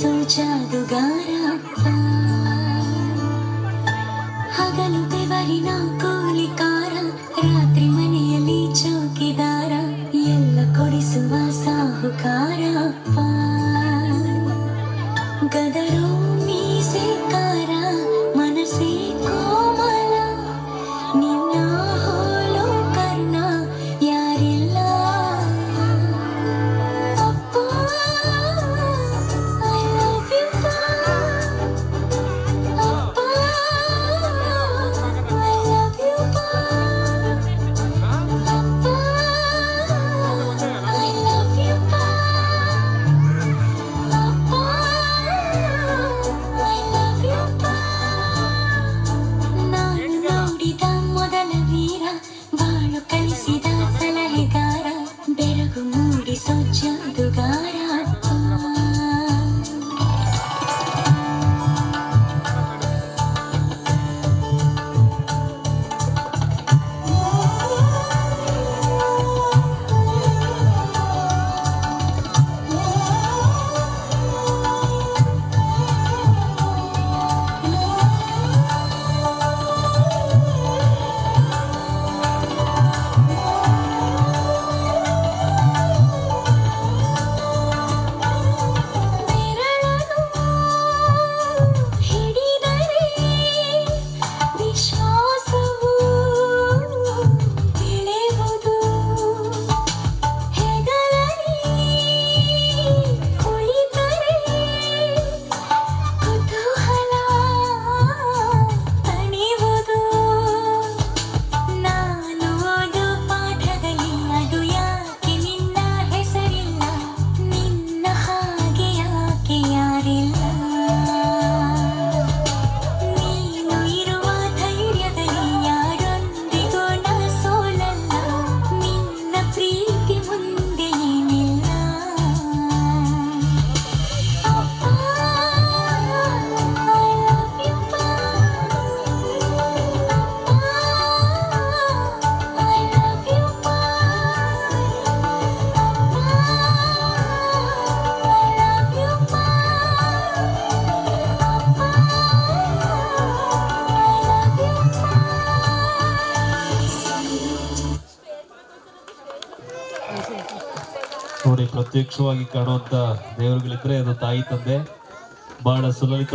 ಮೂಡಿಸೋ ಜಾದುಗಾರಪ್ಪ. ಹಗಲು ಬೆವರಿನ ಕೂಲಿಕಾರ, ರಾತ್ರಿ ಮನೆಯಲ್ಲಿ ಚೌಕಿದಾರ, ಎಲ್ಲ ಕೊಡಿಸುವ ಸಾಹುಕಾರಪ್ಪ. ಗದರೋ ಮೀಸೆಕಾರ, ಮನಸ್ಸೇ ಕೋಮಲ, ನಿನ್ನ ಹೋಲೋ ಕರ್ಣ ಯಾರಿಲ್ಲ. ಅಪ್ಪ ಐ ಲವ್ ಯು ಅಪ್ಪ, ಐ ಲವ್ ಯು ಅಪ್ಪ, ಐ ಲವ್ ಯು ಅಪ್ಪ, ಐ ಲವ್ ಯು ಅಪ್ಪ. ನಾನು ನೋಡಿದ ಮೊದಲ ವೀರ, ಬಾಳು ಕಲಿಸಿದ ಸಲಹೆಗಾರ, ಬೆರಗು ಮೂಡಿಸೋ ಜಾದುಗಾರ. ಬೆರಳನು ಹಿಡಿದರೆ ವಿಶ್ವಾಸವು ಬೆಳೆಯುವುದು, ಹೆಗಲಲ್ಲಿ ಕುಳಿತರೆ ಕುತೂಹಲ ತಣಿವುದು. ನಾನು ಓದೋ ಪಾಠದಲ್ಲಿ ಅದು ಯಾಕೆ ನಿನ್ನ ಹೆಸರಿಲ್ಲ, ನಿನ್ನ ಹಾಗೆ ಯಾಕೆ ಯಾರಿಲ್ಲ. ನೀನು ಇರುವ ಧೈರ್ಯದಲ್ಲಿ ಯಾರೊಂದಿಗೂ ನಾ ಸೋಲಲ್ಲ, ನಿನ್ನ ಪ್ರೀತಿ ಮುಂದೆ ಏನಿಲ್ಲ. ಅಪ್ಪ ಐ ಲವ್ ಯು ಅಪ್ಪ, ಐ ಲವ್ ಯು ಅಪ್ಪ, ಐ ಲವ್ ಯು ಅಪ್ಪ, ನೋಡಿ, ಪ್ರತ್ಯಕ್ಷವಾಗಿ ಕಾಣುವಂತ ದೇವರುಗಳಿದ್ರೆ ಅದು ತಾಯಿ ತಂದೆ. ಬಹಳ ಸುಲಲಿತ